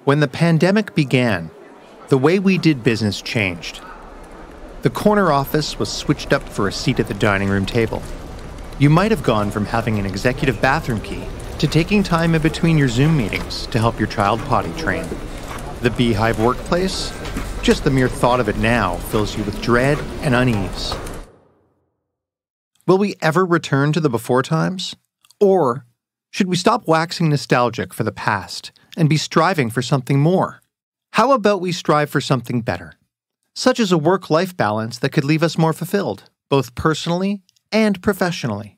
When the pandemic began, the way we did business changed. The corner office was switched up for a seat at the dining room table. You might have gone from having an executive bathroom key to taking time in between your Zoom meetings to help your child potty train. The Beehive workplace? Just the mere thought of it now fills you with dread and unease. Will we ever return to the before times? Or should we stop waxing nostalgic for the past and be striving for something more? How about we strive for something better, such as a work-life balance that could leave us more fulfilled, both personally and professionally?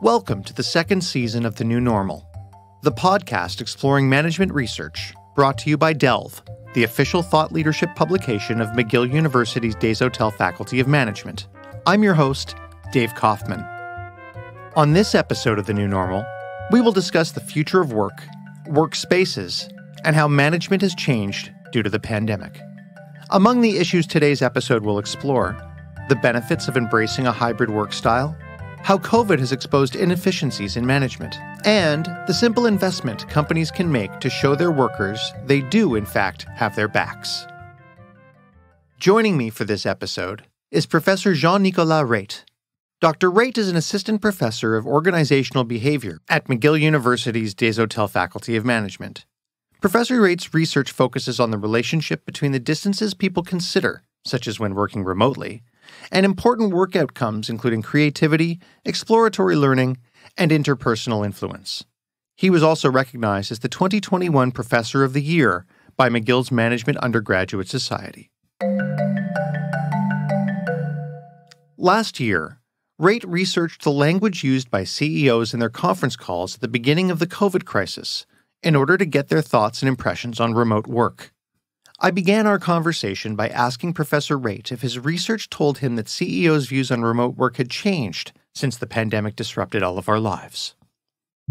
Welcome to the second season of The New Normal, the podcast exploring management research, brought to you by Delve, the official thought leadership publication of McGill University's Desautels Faculty of Management. I'm your host, Dave Kaufman. On this episode of The New Normal, we will discuss the future of work, workspaces, and how management has changed due to the pandemic. Among the issues today's episode will explore: the benefits of embracing a hybrid work style, how COVID has exposed inefficiencies in management, and the simple investment companies can make to show their workers they do, in fact, have their backs. Joining me for this episode is Professor Jean-Nicolas Reyt. Dr. Reyt is an assistant professor of organizational behavior at McGill University's Desautels Faculty of Management. Professor Reyt's research focuses on the relationship between the distances people consider, such as when working remotely, and important work outcomes including creativity, exploratory learning, and interpersonal influence. He was also recognized as the 2021 Professor of the Year by McGill's Management Undergraduate Society. Last year, Reyt researched the language used by CEOs in their conference calls at the beginning of the COVID crisis in order to get their thoughts and impressions on remote work. I began our conversation by asking Professor Reyt if his research told him that CEOs' views on remote work had changed since the pandemic disrupted all of our lives.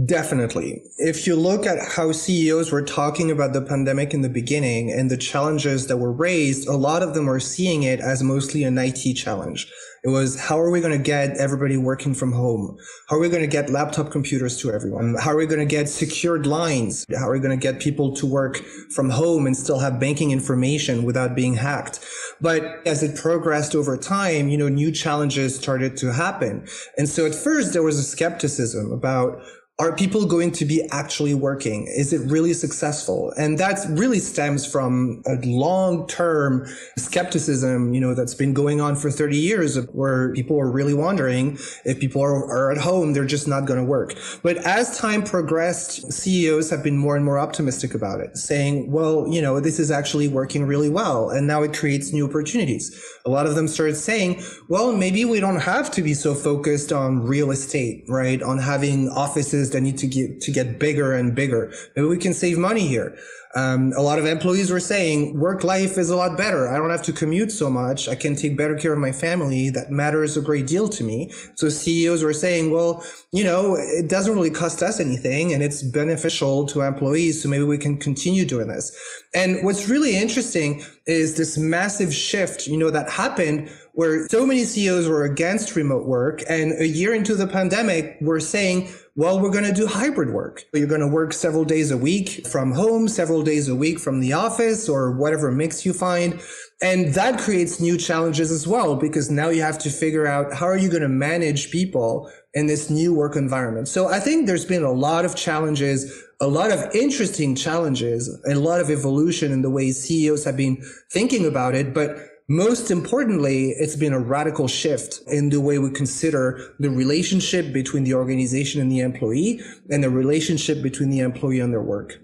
Definitely. If you look at how CEOs were talking about the pandemic in the beginning and the challenges that were raised, a lot of them were seeing it as mostly an IT challenge. It was, how are we going to get everybody working from home? How are we going to get laptop computers to everyone? How are we going to get secured lines? How are we going to get people to work from home and still have banking information without being hacked? But as it progressed over time, new challenges started to happen. And so at first there was a skepticism about, are people going to be actually working? Is it really successful? And that really stems from a long-term skepticism, that's been going on for 30 years, where people are really wondering if people are at home, they're just not going to work. But as time progressed, CEOs have been more and more optimistic about it, saying, well, this is actually working really well. And now it creates new opportunities. A lot of them started saying, well, maybe we don't have to be so focused on real estate, right? On having offices that need to get bigger and bigger. Maybe we can save money here. A lot of employees were saying work life is a lot better. I don't have to commute so much. I can take better care of my family. That matters a great deal to me. So CEOs were saying, well, it doesn't really cost us anything and it's beneficial to employees. So maybe we can continue doing this. And what's really interesting is this massive shift, that happened where so many CEOs were against remote work. And a year into the pandemic, we're saying, well, we're going to do hybrid work. You're going to work several days a week from home, several days a week from the office, or whatever mix you find. And that creates new challenges as well, because now you have to figure out, how are you going to manage people in this new work environment? So I think there's been a lot of challenges, a lot of interesting challenges, and a lot of evolution in the way CEOs have been thinking about it. But most importantly, it's been a radical shift in the way we consider the relationship between the organization and the employee, and the relationship between the employee and their work.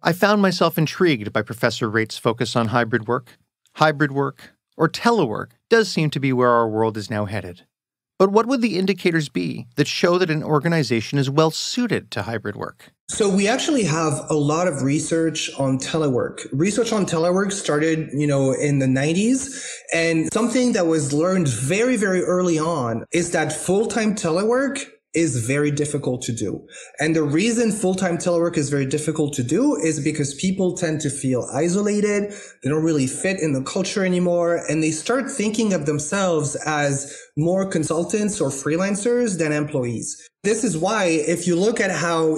I found myself intrigued by Professor Reyt's focus on hybrid work. Hybrid work, or telework, does seem to be where our world is now headed. But what would the indicators be that show that an organization is well suited to hybrid work? So we actually have a lot of research on telework. Research on telework started, in the 90s. And something that was learned very, very early on is that full-time telework is very difficult to do. And the reason full-time telework is very difficult to do is because people tend to feel isolated. They don't really fit in the culture anymore. And they start thinking of themselves as more consultants or freelancers than employees. This is why if you look at how,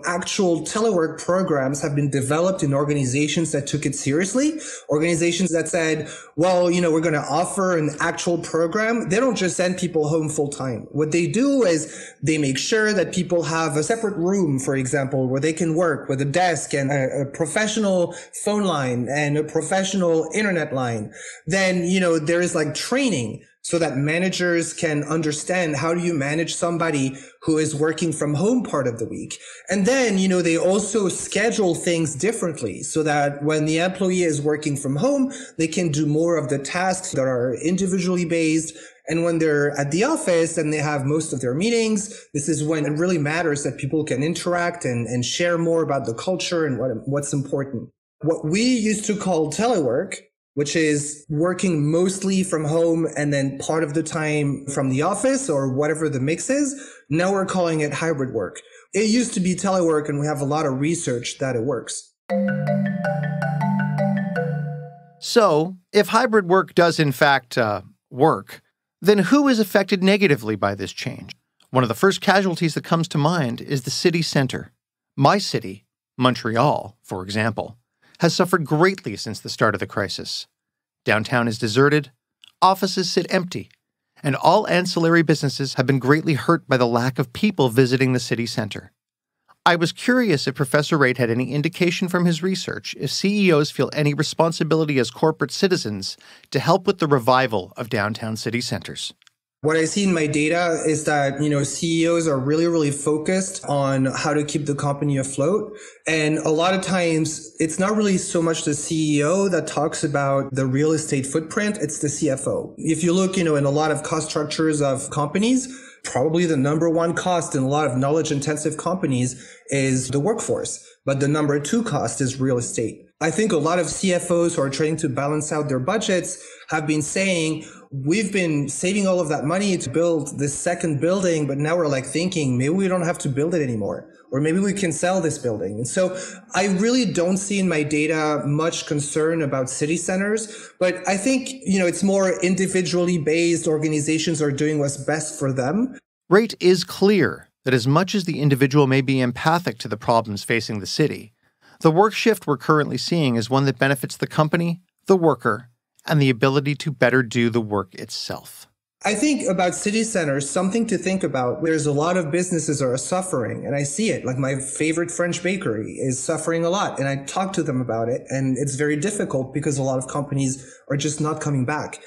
actual telework programs have been developed in organizations that took it seriously, organizations that said, well, we're going to offer an actual program. They don't just send people home full time. What they do is they make sure that people have a separate room, for example, where they can work with a desk and a professional phone line and a professional internet line. Then, there is like training so that managers can understand how do you manage somebody who is working from home part of the week. And then, they also schedule things differently so that when the employee is working from home, they can do more of the tasks that are individually based. And when they're at the office and they have most of their meetings, this is when it really matters that people can interact and share more about the culture and what's important. What we used to call telework, which is working mostly from home and then part of the time from the office or whatever the mix is. Now we're calling it hybrid work. It used to be telework, and we have a lot of research that it works. So, if hybrid work does in fact work, then who is affected negatively by this change? One of the first casualties that comes to mind is the city center. My city, Montreal, for example, has suffered greatly since the start of the crisis. Downtown is deserted, offices sit empty, and all ancillary businesses have been greatly hurt by the lack of people visiting the city center. I was curious if Professor Reyt had any indication from his research if CEOs feel any responsibility as corporate citizens to help with the revival of downtown city centers. What I see in my data is that, CEOs are really, really focused on how to keep the company afloat. And a lot of times it's not really so much the CEO that talks about the real estate footprint. It's the CFO. If you look, in a lot of cost structures of companies, probably the number one cost in a lot of knowledge intensive companies is the workforce. But the number two cost is real estate. I think a lot of CFOs who are trying to balance out their budgets have been saying, we've been saving all of that money to build this second building, but now we're thinking maybe we don't have to build it anymore, or maybe we can sell this building. And so I really don't see in my data much concern about city centers, but I think, it's more individually based. Organizations are doing what's best for them. Reyt is clear that as much as the individual may be empathic to the problems facing the city, the work shift we're currently seeing is one that benefits the company, the worker, and the ability to better do the work itself. I think about city centers, something to think about. There's a lot of businesses that are suffering, and I see it. Like my favorite French bakery is suffering a lot, and I talk to them about it, and it's very difficult because a lot of companies are just not coming back.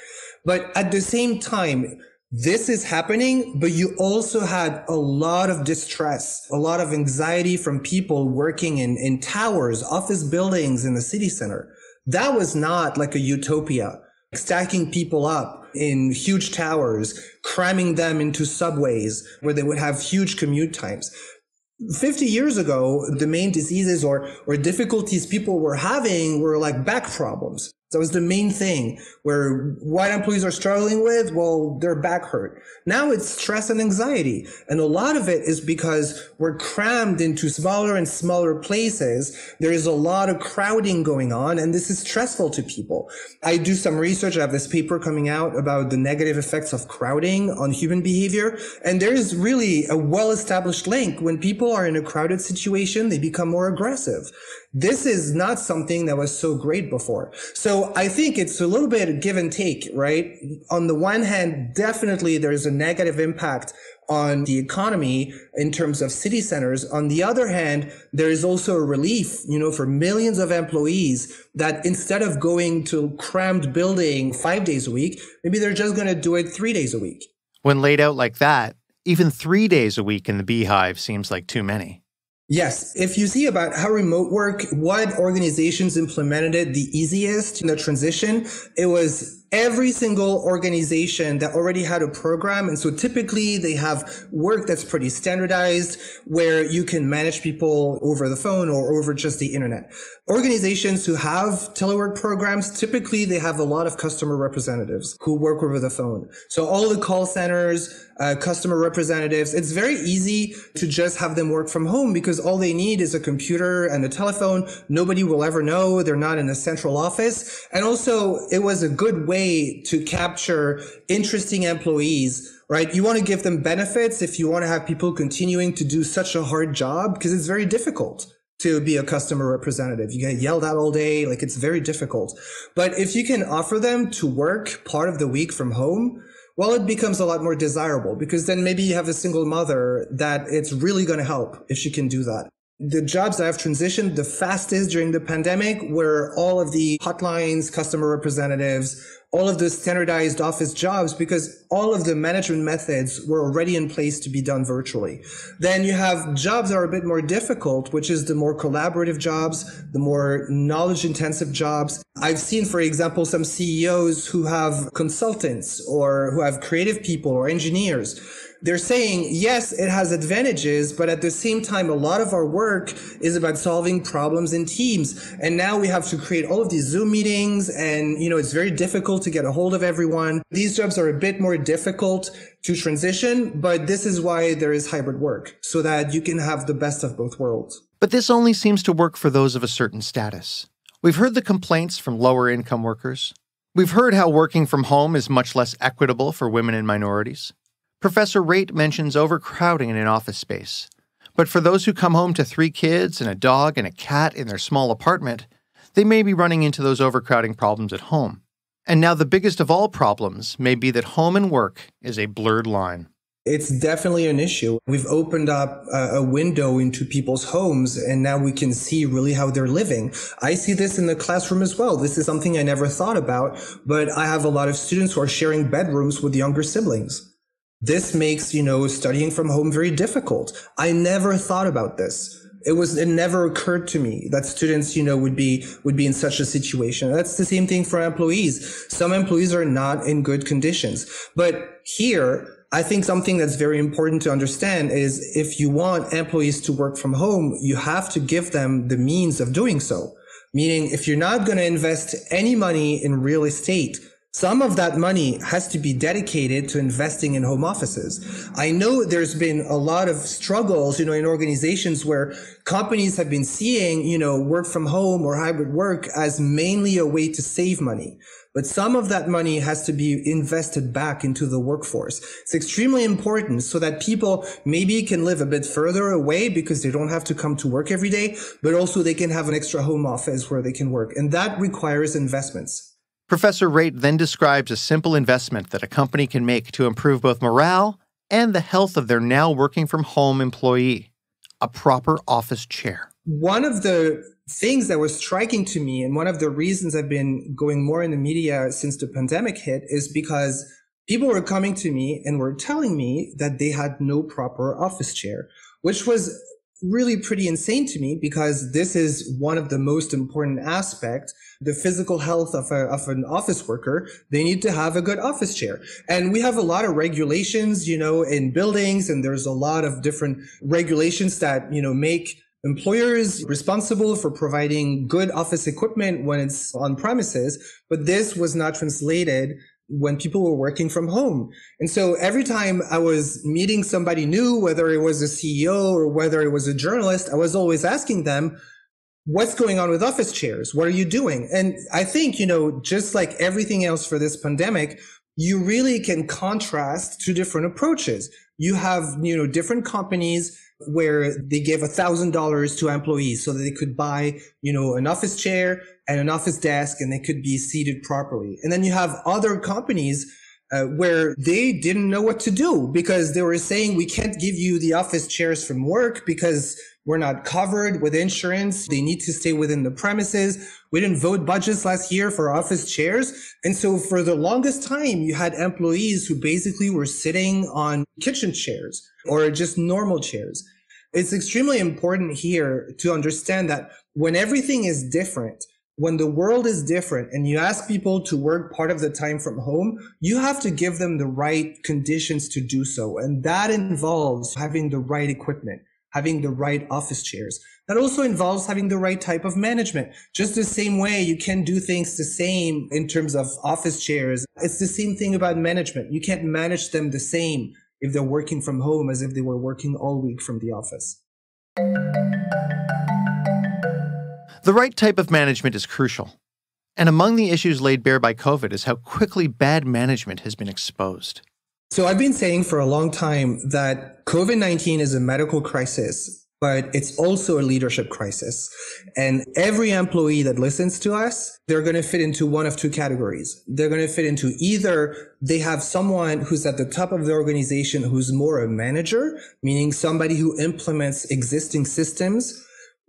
But at the same time, this is happening, but you also had a lot of distress, a lot of anxiety from people working in towers, office buildings in the city center. That was not like a utopia, stacking people up in huge towers, cramming them into subways where they would have huge commute times. 50 years ago, the main diseases or difficulties people were having were like back problems. That was the main thing where what employees are struggling with. Well, their back hurt. Now it's stress and anxiety. And a lot of it is because we're crammed into smaller and smaller places. There is a lot of crowding going on, and this is stressful to people. I do some research. I have this paper coming out about the negative effects of crowding on human behavior. And there is really a well-established link. When people are in a crowded situation, they become more aggressive. This is not something that was so great before. So I think it's a little bit of give and take, right? On the one hand, definitely there's a negative impact on the economy in terms of city centers. On the other hand, there is also a relief, for millions of employees that instead of going to a crammed building 5 days a week, maybe they're just going to do it 3 days a week. When laid out like that, even 3 days a week in the beehive seems like too many. Yes. If you see about how remote work, what organizations implemented it the easiest in the transition, it was every single organization that already had a program. And so typically they have work that's pretty standardized where you can manage people over the phone or over just the internet. Organizations who have telework programs, typically they have a lot of customer representatives who work over the phone. So all the call centers, customer representatives, it's very easy to just have them work from home because all they need is a computer and a telephone. Nobody will ever know. They're not in a central office. And also it was a good way to capture interesting employees, right? You want to give them benefits if you want to have people continuing to do such a hard job because it's very difficult to be a customer representative. You get yelled at all day. Like it's very difficult. But if you can offer them to work part of the week from home, well, it becomes a lot more desirable because then maybe you have a single mother that it's really going to help if she can do that. The jobs that have transitioned the fastest during the pandemic were all of the hotlines, customer representatives, all of the standardized office jobs, because all of the management methods were already in place to be done virtually. Then you have jobs that are a bit more difficult, which is the more collaborative jobs, the more knowledge intensive jobs. I've seen, for example, some CEOs who have consultants or who have creative people or engineers. They're saying, yes, it has advantages, but at the same time, a lot of our work is about solving problems in teams. And now we have to create all of these Zoom meetings and, it's very difficult to get a hold of everyone. These jobs are a bit more difficult to transition, but this is why there is hybrid work, so that you can have the best of both worlds. But this only seems to work for those of a certain status. We've heard the complaints from lower income workers. We've heard how working from home is much less equitable for women and minorities. Professor Reyt mentions overcrowding in an office space. But for those who come home to 3 kids and a dog and a cat in their small apartment, they may be running into those overcrowding problems at home. And now the biggest of all problems may be that home and work is a blurred line. It's definitely an issue. We've opened up a window into people's homes, and now we can see really how they're living. I see this in the classroom as well. This is something I never thought about, but I have a lot of students who are sharing bedrooms with younger siblings. This makes, studying from home very difficult. I never thought about this. It never occurred to me that students, would be in such a situation. That's the same thing for employees. Some employees are not in good conditions. But here, I think something that's very important to understand is if you want employees to work from home, you have to give them the means of doing so. Meaning, if you're not going to invest any money in real estate, some of that money has to be dedicated to investing in home offices. I know there's been a lot of struggles, in organizations where companies have been seeing, work from home or hybrid work as mainly a way to save money. But some of that money has to be invested back into the workforce. It's extremely important so that people maybe can live a bit further away because they don't have to come to work every day, but also they can have an extra home office where they can work. And that requires investments. Professor Reyt then describes a simple investment that a company can make to improve both morale and the health of their now working from home employee: a proper office chair. One of the things that was striking to me, and one of the reasons I've been going more in the media since the pandemic hit, is because people were coming to me and were telling me that they had no proper office chair, which was really pretty insane to me because this is one of the most important aspects, the physical health of an office worker. They need to have a good office chair. And we have a lot of regulations, in buildings, and there's a lot of different regulations that, make employers responsible for providing good office equipment when it's on premises. But this was not translated when people were working from home. And so every time I was meeting somebody new, whether it was a CEO or whether it was a journalist, I was always asking them, what's going on with office chairs? What are you doing? And I think, just like everything else for this pandemic, you really can contrast two different approaches. You have, different companies where they give $1,000 to employees so that they could buy, an office chair and an office desk, and they could be seated properly. And then you have other companies where they didn't know what to do because they were saying, we can't give you the office chairs from work because we're not covered with insurance. They need to stay within the premises. We didn't vote budgets last year for office chairs. And so for the longest time, you had employees who basically were sitting on kitchen chairs or just normal chairs. It's extremely important here to understand that when everything is different, When the world is different and you ask people to work part of the time from home, you have to give them the right conditions to do so. And that involves having the right equipment, having the right office chairs. That also involves having the right type of management. Just the same way you can't do things the same in terms of office chairs. It's the same thing about management. You can't manage them the same if they're working from home as if they were working all week from the office. The right type of management is crucial. And among the issues laid bare by COVID is how quickly bad management has been exposed. So I've been saying for a long time that COVID-19 is a medical crisis, but it's also a leadership crisis. And every employee that listens to us, they're going to fit into one of two categories. They're going to fit into either they have someone who's at the top of the organization who's more a manager, meaning somebody who implements existing systems,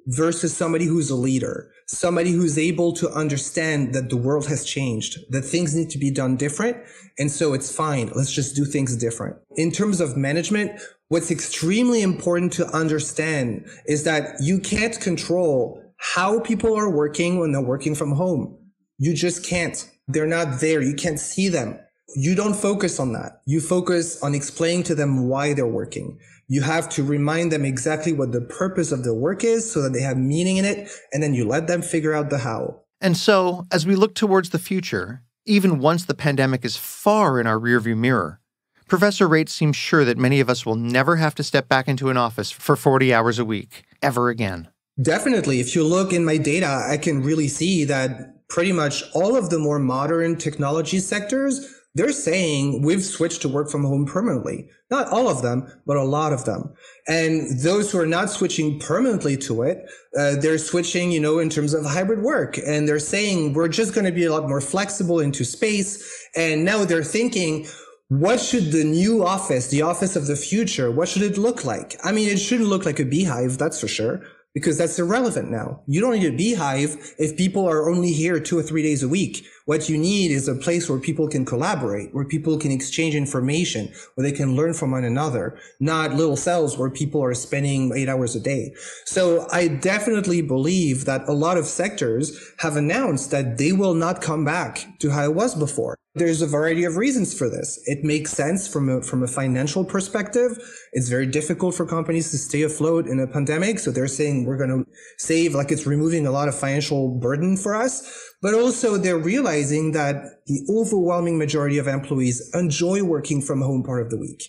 versus somebody who's a leader, somebody who's able to understand that the world has changed, that things need to be done different. And so it's fine. Let's just do things different. In terms of management, what's extremely important to understand is that you can't control how people are working when they're working from home. You just can't. They're not there. You can't see them. You don't focus on that. You focus on explaining to them why they're working. You have to remind them exactly what the purpose of their work is so that they have meaning in it, and then you let them figure out the how. And so, as we look towards the future, even once the pandemic is far in our rearview mirror, Professor Reyt seems sure that many of us will never have to step back into an office for 40 hours a week, ever again. Definitely. If you look in my data, I can really see that pretty much all of the more modern technology sectors, they're saying we've switched to work from home permanently. Not all of them, but a lot of them. And those who are not switching permanently to it, they're switching, in terms of hybrid work. And they're saying we're just going to be a lot more flexible into space. And now they're thinking, what should the new office, the office of the future, what should it look like? I mean, it shouldn't look like a beehive, that's for sure, because that's irrelevant now. You don't need a beehive if people are only here 2 or 3 days a week. What you need is a place where people can collaborate, where people can exchange information, where they can learn from one another, not little cells where people are spending 8 hours a day. So I definitely believe that a lot of sectors have announced that they will not come back to how it was before. There's a variety of reasons for this. It makes sense from a financial perspective. It's very difficult for companies to stay afloat in a pandemic. So they're saying we're going to save, like it's removing a lot of financial burden for us. But also they're realizing that the overwhelming majority of employees enjoy working from home part of the week.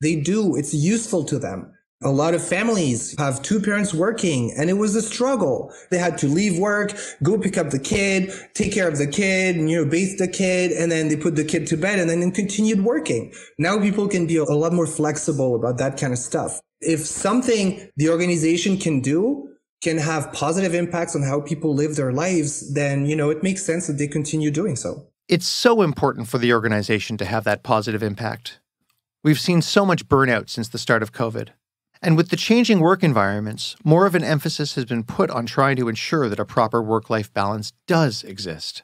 They do. It's useful to them. A lot of families have two parents working, and it was a struggle. They had to leave work, go pick up the kid, take care of the kid, bathe the kid, and then they put the kid to bed and then continued working. Now people can be a lot more flexible about that kind of stuff. If something the organization can do can have positive impacts on how people live their lives, then, it makes sense that they continue doing so. It's so important for the organization to have that positive impact. We've seen so much burnout since the start of COVID. And with the changing work environments, more of an emphasis has been put on trying to ensure that a proper work-life balance does exist.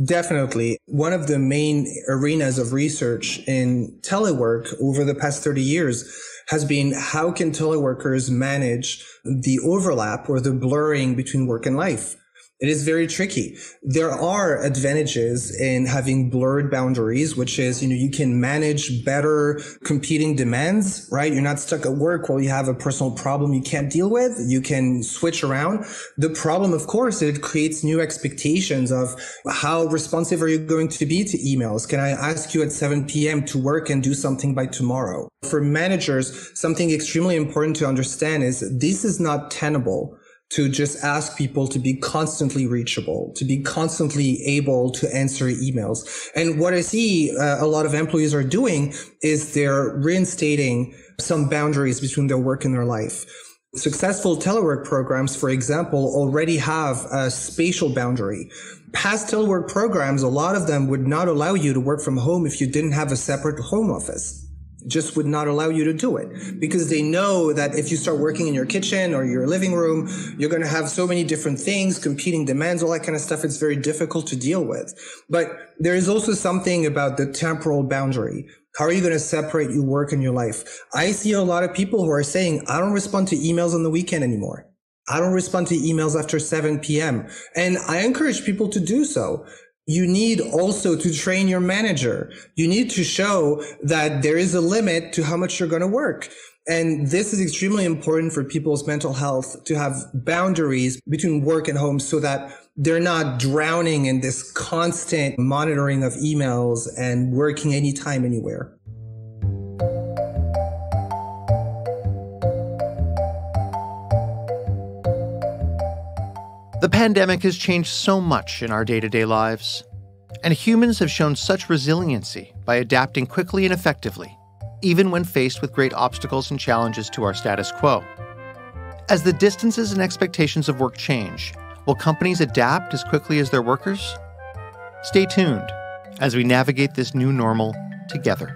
Definitely. One of the main arenas of research in telework over the past 30 years has been how can teleworkers manage the overlap or the blurring between work and life. It is very tricky. There are advantages in having blurred boundaries, which is, you can manage better competing demands, right? You're not stuck at work while you have a personal problem you can't deal with. You can switch around. The problem, of course, it creates new expectations of how responsive are you going to be to emails? Can I ask you at 7 p.m. to work and do something by tomorrow? For managers, something extremely important to understand is this is not tenable to just ask people to be constantly reachable, to be constantly able to answer emails. And what I see a lot of employees are doing is they're reinstating some boundaries between their work and their life. Successful telework programs, for example, already have a spatial boundary. Past telework programs, a lot of them would not allow you to work from home if you didn't have a separate home office. Just would not allow you to do it because they know that if you start working in your kitchen or your living room, you're going to have so many different things, competing demands, all that kind of stuff. It's very difficult to deal with. But there is also something about the temporal boundary. How are you going to separate your work and your life? I see a lot of people who are saying, I don't respond to emails on the weekend anymore. I don't respond to emails after 7 p.m. And I encourage people to do so. You need also to train your manager. You need to show that there is a limit to how much you're going to work. And this is extremely important for people's mental health, to have boundaries between work and home so that they're not drowning in this constant monitoring of emails and working anytime, anywhere. The pandemic has changed so much in our day-to-day lives, and humans have shown such resiliency by adapting quickly and effectively, even when faced with great obstacles and challenges to our status quo. As the distances and expectations of work change, will companies adapt as quickly as their workers? Stay tuned as we navigate this new normal together.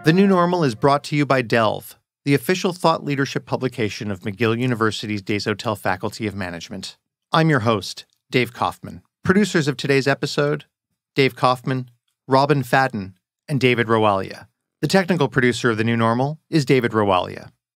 The New Normal is brought to you by Delve, the official thought leadership publication of McGill University's Desautels Faculty of Management. I'm your host, Dave Kaufman. Producers of today's episode, Dave Kaufman, Robin Fadden, and David Rowalia. The technical producer of The New Normal is David Rowalia.